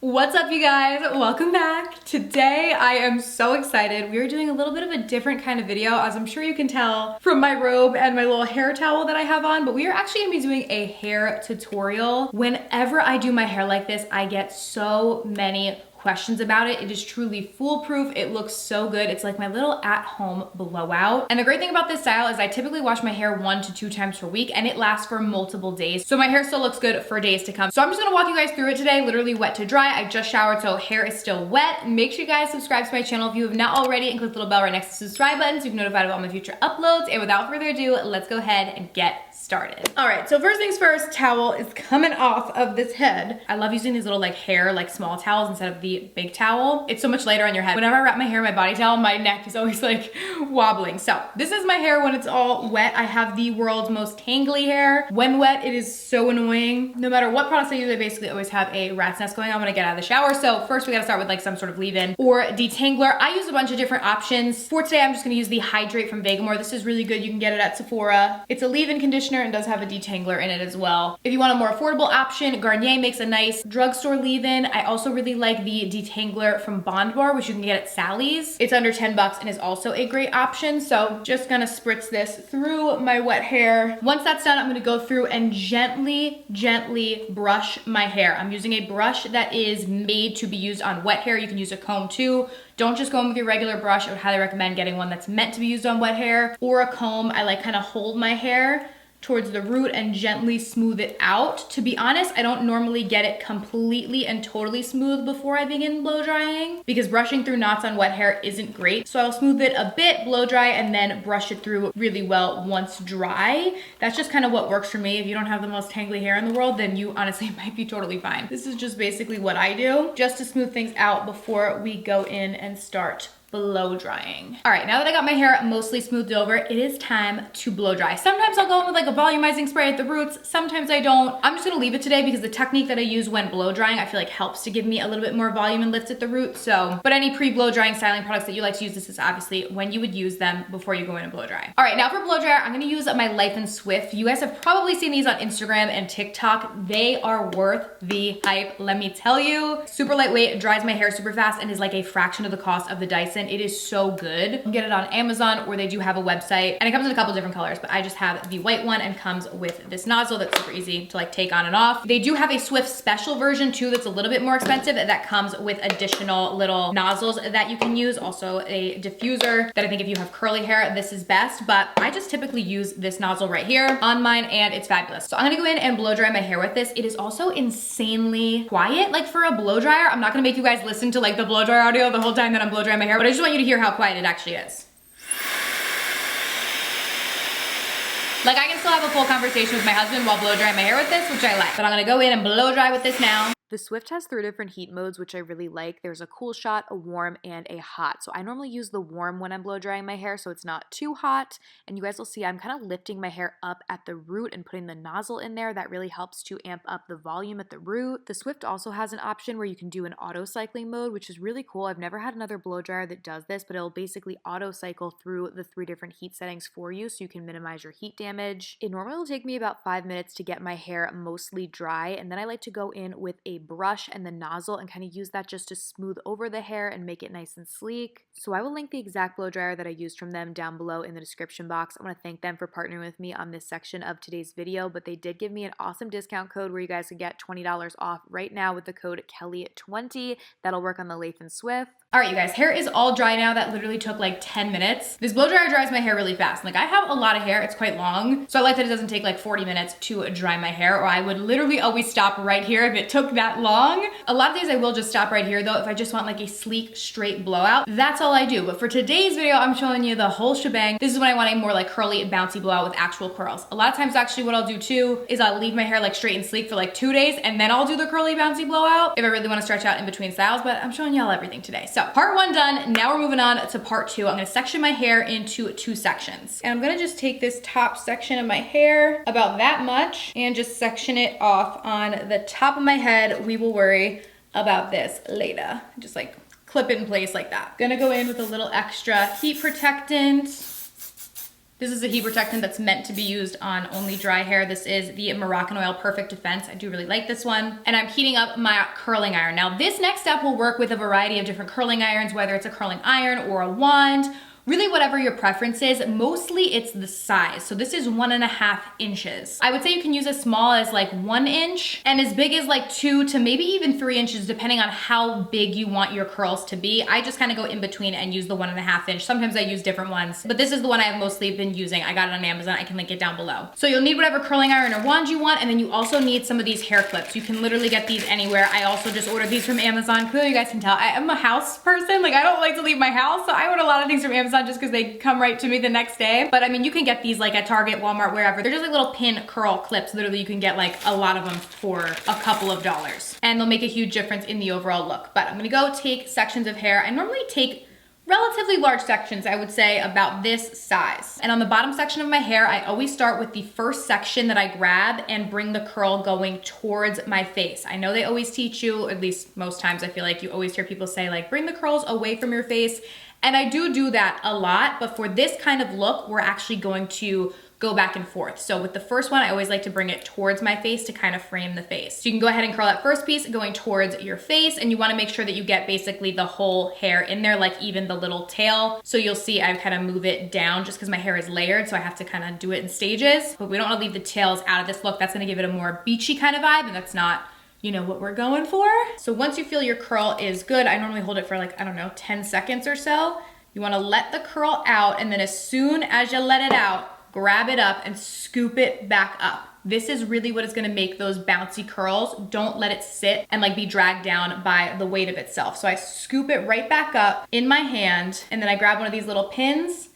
What's up, you guys? Welcome back. Today I am so excited. We are doing a little bit of a different kind of video, as I'm sure you can tell from my robe and my little hair towel that I have on, but we are actually gonna be doing a hair tutorial. Whenever I do my hair like this, I get so many questions about it. It is truly foolproof. It looks so good. It's like my little at-home blowout. And the great thing about this style is I typically wash my hair 1 to 2 times per week and it lasts for multiple days. So my hair still looks good for days to come. So I'm just gonna walk you guys through it today, literally wet to dry. I just showered, so hair is still wet. Make sure you guys subscribe to my channel if you have not already and click the little bell right next to the subscribe button so you can be notified of all my future uploads. And without further ado, let's go ahead and get started. All right, so first things first, towel is coming off of this head. I love using these little like hair, like small towels instead of the big towel. It's so much lighter on your head. Whenever I wrap my hair in my body towel, my neck is always like wobbling. So this is my hair when it's all wet. I have the world's most tangly hair. When wet, it is so annoying. No matter what products I use, I basically always have a rat's nest going on when I get out of the shower. So first we gotta start with like some sort of leave-in or detangler. I use a bunch of different options. For today, I'm just gonna use the Hydrate from Vegamore. This is really good. You can get it at Sephora. It's a leave-in conditioner and does have a detangler in it as well. If you want a more affordable option, Garnier makes a nice drugstore leave-in. I also really like the detangler from Bond Bar, which you can get at Sally's. It's under 10 bucks and is also a great option. So just gonna spritz this through my wet hair. Once that's done, I'm gonna go through and gently brush my hair. I'm using a brush that is made to be used on wet hair. You can use a comb too. Don't just go in with your regular brush. I would highly recommend getting one that's meant to be used on wet hair, or a comb. I like kind of hold my hair towards the root and gently smooth it out. To be honest, I don't normally get it completely and totally smooth before I begin blow drying because brushing through knots on wet hair isn't great. So I'll smooth it a bit, blow dry, and then brush it through really well once dry. That's just kind of what works for me. If you don't have the most tangly hair in the world, then you honestly might be totally fine. This is just basically what I do just to smooth things out before we go in and start blow drying. All right, now that I got my hair mostly smoothed over, it is time to blow dry. Sometimes I'll go in with like a volumizing spray at the roots, sometimes I don't. I'm just gonna leave it today because the technique that I use when blow drying, I feel like helps to give me a little bit more volume and lift at the root. So, but any pre-blow drying styling products that you like to use, this is obviously when you would use them before you go in and blow dry. All right, now for blow dryer, I'm gonna use my Life and Swift. You guys have probably seen these on Instagram and TikTok. They are worth the hype, let me tell you. Super lightweight, dries my hair super fast, and is like a fraction of the cost of the Dyson. It is so good. You can get it on Amazon, or they do have a website, and it comes in a couple different colors, but I just have the white one and comes with this nozzle that's super easy to like take on and off. They do have a Swift special version too that's a little bit more expensive that comes with additional little nozzles that you can use. Also a diffuser that I think if you have curly hair, this is best, but I just typically use this nozzle right here on mine and it's fabulous. So I'm gonna go in and blow dry my hair with this. It is also insanely quiet. Like for a blow dryer, I'm not gonna make you guys listen to like the blow dryer audio the whole time that I'm blow drying my hair, but I just want you to hear how quiet it actually is. Like I can still have a full conversation with my husband while blow drying my hair with this, which I like. But I'm gonna go in and blow dry with this now. The Swift has 3 different heat modes, which I really like. There's a cool shot, a warm, and a hot. So I normally use the warm when I'm blow drying my hair so it's not too hot. And you guys will see I'm kind of lifting my hair up at the root and putting the nozzle in there. That really helps to amp up the volume at the root. The Swift also has an option where you can do an auto cycling mode, which is really cool. I've never had another blow dryer that does this, but it'll basically auto cycle through the 3 different heat settings for you so you can minimize your heat damage. It normally will take me about 5 minutes to get my hair mostly dry, and then I like to go in with a brush and the nozzle and kind of use that just to smooth over the hair and make it nice and sleek. So I will link the exact blow dryer that I used from them down below in the description box. I want to thank them for partnering with me on this section of today's video, but they did give me an awesome discount code where you guys can get $20 off right now with the code Kelly20. That'll work on the Life and Swift. All right, you guys, hair is all dry now. That literally took like 10 minutes. This blow dryer dries my hair really fast. Like I have a lot of hair, it's quite long. So I like that it doesn't take like 40 minutes to dry my hair, or I would literally always stop right here if it took that long. A lot of days I will just stop right here though if I just want like a sleek, straight blowout. That's all I do. But for today's video, I'm showing you the whole shebang. This is when I want a more like curly, bouncy blowout with actual curls. A lot of times actually what I'll do too is I'll leave my hair like straight and sleek for like 2 days and then I'll do the curly, bouncy blowout if I really want to stretch out in between styles, but I'm showing y'all everything today. So part 1 done. Now we're moving on to part 2. I'm gonna section my hair into 2 sections. And I'm gonna just take this top section of my hair, about that much, and just section it off on the top of my head. We will worry about this later. Just like clip it in place like that. Gonna go in with a little extra heat protectant. This is a heat protectant that's meant to be used on only dry hair. This is the Moroccan Oil Perfect Defense. I do really like this one. And I'm heating up my curling iron. Now this next step will work with a variety of different curling irons, whether it's a curling iron or a wand. Really whatever your preference is, mostly it's the size. So this is 1.5 inches. I would say you can use as small as like 1 inch and as big as like 2 to maybe even 3 inches, depending on how big you want your curls to be. I just kind of go in between and use the 1.5 inch. Sometimes I use different ones, but this is the one I have mostly been using. I got it on Amazon. I can link it down below. So you'll need whatever curling iron or wand you want, and then you also need some of these hair clips. You can literally get these anywhere. I also just ordered these from Amazon. Clearly you guys can tell I am a house person. Like I don't like to leave my house, so I order a lot of things from Amazon just because they come right to me the next day. But I mean, you can get these like at Target, Walmart, wherever. They're just like little pin curl clips. Literally, you can get like a lot of them for a couple of dollars. And they'll make a huge difference in the overall look. But I'm gonna go take sections of hair. I normally take relatively large sections, I would say about this size. And on the bottom section of my hair, I always start with the first section that I grab and bring the curl going towards my face. I know they always teach you, at least most times I feel like you always hear people say like, bring the curls away from your face. And I do that a lot, but for this kind of look, we're actually going to go back and forth. So with the first one, I always like to bring it towards my face to kind of frame the face. So you can go ahead and curl that first piece going towards your face, and you wanna make sure that you get basically the whole hair in there, like even the little tail. So you'll see I kind of move it down just because my hair is layered, so I have to kind of do it in stages. But we don't wanna leave the tails out of this look. That's gonna give it a more beachy kind of vibe, and that's not, you know, what we're going for. So once you feel your curl is good, I normally hold it for like, I don't know, 10 seconds or so. You wanna let the curl out, and then as soon as you let it out, grab it up and scoop it back up. This is really what is gonna make those bouncy curls. Don't let it sit and like be dragged down by the weight of itself. So I scoop it right back up in my hand, and then I grab one of these little pins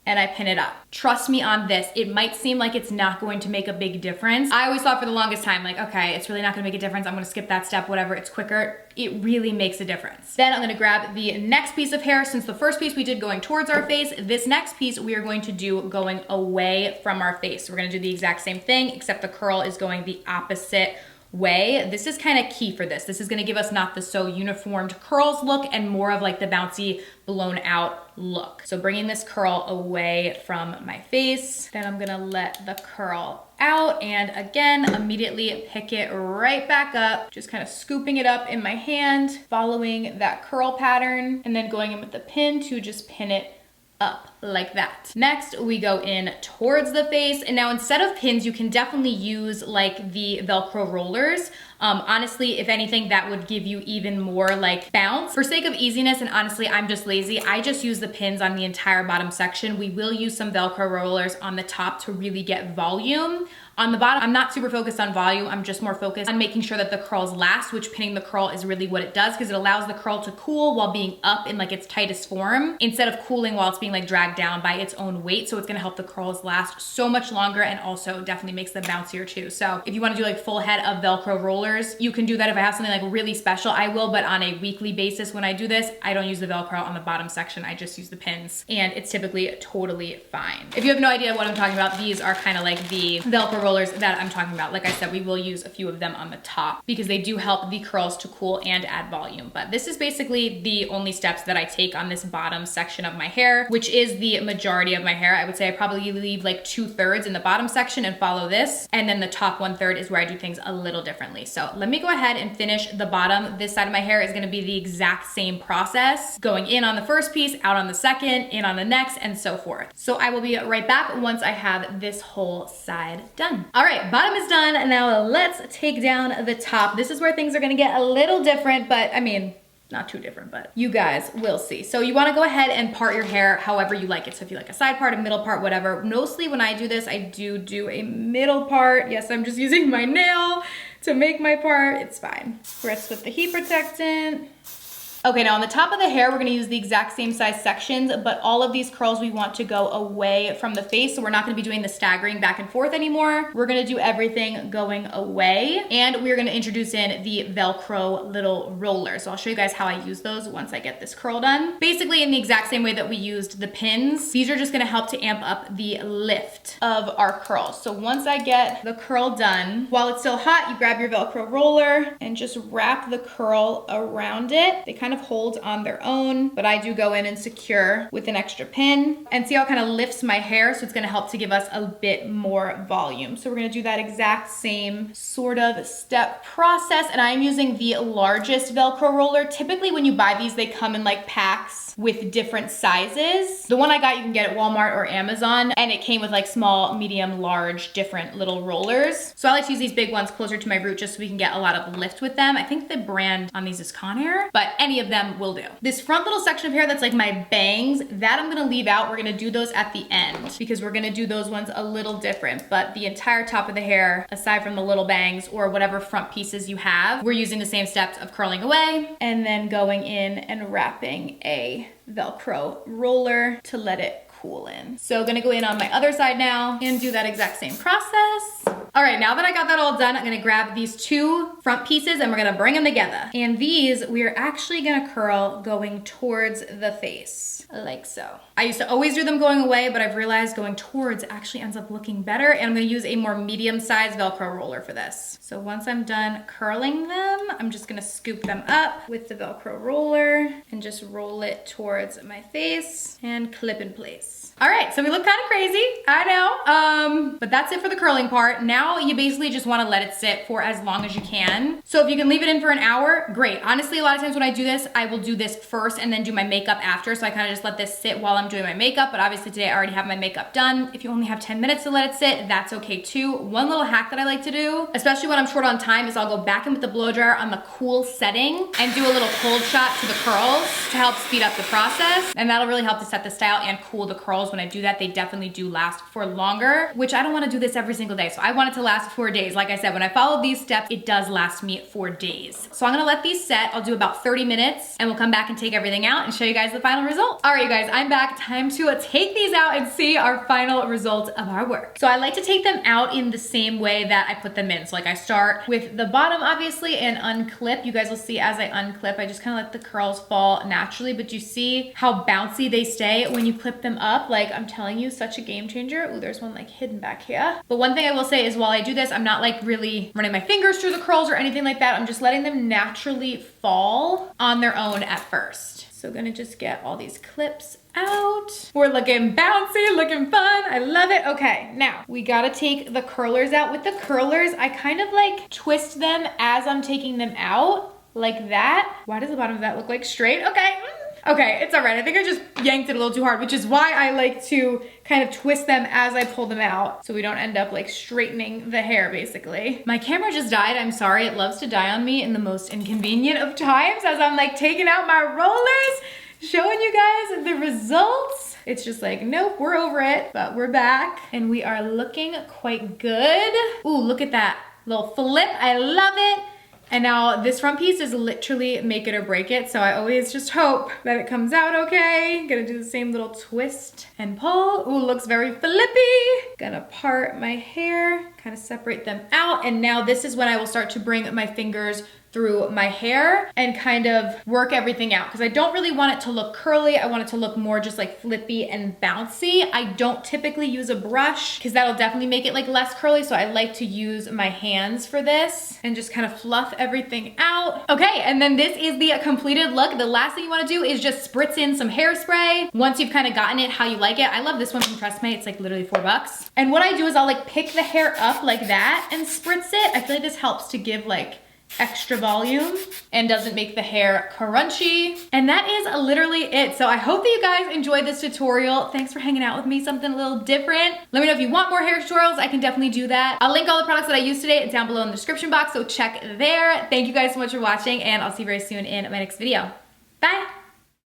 and I pin it up. Trust me on this, it might seem like it's not going to make a big difference. I always thought for the longest time, like, okay, it's really not gonna make a difference. I'm gonna skip that step, whatever, it's quicker. It really makes a difference. Then I'm gonna grab the next piece of hair. Since the first piece we did going towards our face, this next piece we are going to do going away from our face. We're gonna do the exact same thing, except the curl is going the opposite way. This is kind of key for this. This is gonna give us not the so uniformed curls look and more of like the bouncy blown out look. So bringing this curl away from my face, then I'm gonna let the curl out and again, immediately pick it right back up, just kind of scooping it up in my hand, following that curl pattern, and then going in with the pin to just pin it up like that. Next, we go in towards the face. And now instead of pins, you can definitely use like the Velcro rollers. Honestly, if anything, that would give you even more like bounce. For sake of easiness, and honestly, I'm just lazy, I just use the pins on the entire bottom section. We will use some Velcro rollers on the top to really get volume. On the bottom, I'm not super focused on volume. I'm just more focused on making sure that the curls last, which pinning the curl is really what it does because it allows the curl to cool while being up in like its tightest form instead of cooling while it's being like dragged down by its own weight. So it's gonna help the curls last so much longer and also definitely makes them bouncier too. So if you wanna do like full head of Velcro rollers, you can do that. If I have something like really special, I will, but on a weekly basis when I do this, I don't use the Velcro on the bottom section. I just use the pins and it's typically totally fine. If you have no idea what I'm talking about, these are kind of like the Velcro rollers that I'm talking about. Like I said, we will use a few of them on the top because they do help the curls to cool and add volume. But this is basically the only steps that I take on this bottom section of my hair, which is the majority of my hair. I would say I probably leave like 2/3 in the bottom section and follow this. And then the top 1/3 is where I do things a little differently. So let me go ahead and finish the bottom. This side of my hair is gonna be the exact same process, going in on the first piece, out on the second, in on the next, and so forth. So I will be right back once I have this whole side done. All right, bottom is done. And now let's take down the top. This is where things are gonna get a little different, but I mean, not too different, but you guys will see. So you wanna go ahead and part your hair however you like it. So if you like a side part, a middle part, whatever. Mostly when I do this, I do a middle part. Yes, I'm just using my nail to make my part. It's fine. Rinse with the heat protectant. Okay, now on the top of the hair, we're gonna use the exact same size sections, but all of these curls we want to go away from the face, so we're not gonna be doing the staggering back and forth anymore. We're gonna do everything going away, and we're gonna introduce in the Velcro little rollers. So I'll show you guys how I use those once I get this curl done. Basically in the exact same way that we used the pins, these are just gonna help to amp up the lift of our curls. So once I get the curl done, while it's still hot, you grab your Velcro roller and just wrap the curl around it. They kind kind of hold on their own, but I do go in and secure with an extra pin. And see how it kind of lifts my hair, so it's gonna help to give us a bit more volume. So we're gonna do that exact same sort of step process, and I'm using the largest Velcro roller. Typically when you buy these, they come in like packs with different sizes. The one I got you can get at Walmart or Amazon, and it came with like small, medium, large, different little rollers. So I like to use these big ones closer to my root just so we can get a lot of lift with them. I think the brand on these is Conair, but any of them will do. This front little section of hair that's like my bangs, that I'm gonna leave out. We're gonna do those at the end because we're gonna do those ones a little different, but the entire top of the hair, aside from the little bangs or whatever front pieces you have, we're using the same steps of curling away and then going in and wrapping a Velcro roller to let it cool in. So gonna go in on my other side now and do that exact same process. All right, now that I got that all done, I'm gonna grab these two front pieces and we're gonna bring them together. And these, we're actually gonna curl going towards the face, like so. I used to always do them going away, but I've realized going towards actually ends up looking better, and I'm gonna use a more medium-sized Velcro roller for this. So once I'm done curling them, I'm just gonna scoop them up with the Velcro roller and just roll it towards my face and clip in place. All right, so we look kind of crazy, I know, but that's it for the curling part. Now you basically just wanna let it sit for as long as you can. So if you can leave it in for an hour, great. Honestly, a lot of times when I do this, I will do this first and then do my makeup after. So I kind of just let this sit while I'm doing my makeup, but obviously today I already have my makeup done. If you only have 10 minutes to let it sit, that's okay too. One little hack that I like to do, especially when I'm short on time, is I'll go back in with the blow dryer on the cool setting and do a little cold shot to the curls to help speed up the process. And that'll really help to set the style and cool the curls. When I do that, they definitely do last for longer, which I don't want to do this every single day. So I want it to last 4 days. Like I said, when I follow these steps, it does last me 4 days. So I'm gonna let these set. I'll do about 30 minutes and we'll come back and take everything out and show you guys the final result. All right, you guys, I'm back. Time to take these out and see our final result of our work. So I like to take them out in the same way that I put them in. So like I start with the bottom, obviously, and unclip. You guys will see as I unclip, I just kind of let the curls fall naturally, but you see how bouncy they stay when you clip them up. Like, I'm telling you, such a game changer. Ooh, there's one like hidden back here. But one thing I will say is while I do this, I'm not like really running my fingers through the curls or anything like that. I'm just letting them naturally fall on their own at first. So gonna just get all these clips out. We're looking bouncy, looking fun. I love it. Okay, now we gotta take the curlers out. With the curlers, I kind of like twist them as I'm taking them out, like that. Why does the bottom of that look like straight? Okay. Okay, it's all right. I think I just yanked it a little too hard, which is why I like to kind of twist them as I pull them out so we don't end up like straightening the hair basically. My camera just died. I'm sorry. It loves to die on me in the most inconvenient of times as I'm like taking out my rollers, showing you guys the results. It's just like, nope, we're over it, but we're back and we are looking quite good. Ooh, look at that little flip. I love it. And now this front piece is literally make it or break it. So I always just hope that it comes out okay. Gonna do the same little twist and pull. Ooh, looks very flippy. Gonna part my hair, kind of separate them out. And now this is when I will start to bring my fingers through my hair and kind of work everything out because I don't really want it to look curly. I want it to look more just like flippy and bouncy. I don't typically use a brush because that'll definitely make it like less curly. So I like to use my hands for this and just kind of fluff everything out. Okay, and then this is the completed look. The last thing you want to do is just spritz in some hairspray once you've kind of gotten it how you like it. I love this one from TRESemmé. It's like literally $4. And what I do is I'll like pick the hair up like that and spritz it. I feel like this helps to give like extra volume and doesn't make the hair crunchy. And that is literally it. So I hope that you guys enjoyed this tutorial. Thanks for hanging out with me, something a little different. Let me know if you want more hair tutorials. I can definitely do that. I'll link all the products that I used today down below in the description box, so check there. Thank you guys so much for watching and I'll see you very soon in my next video. Bye.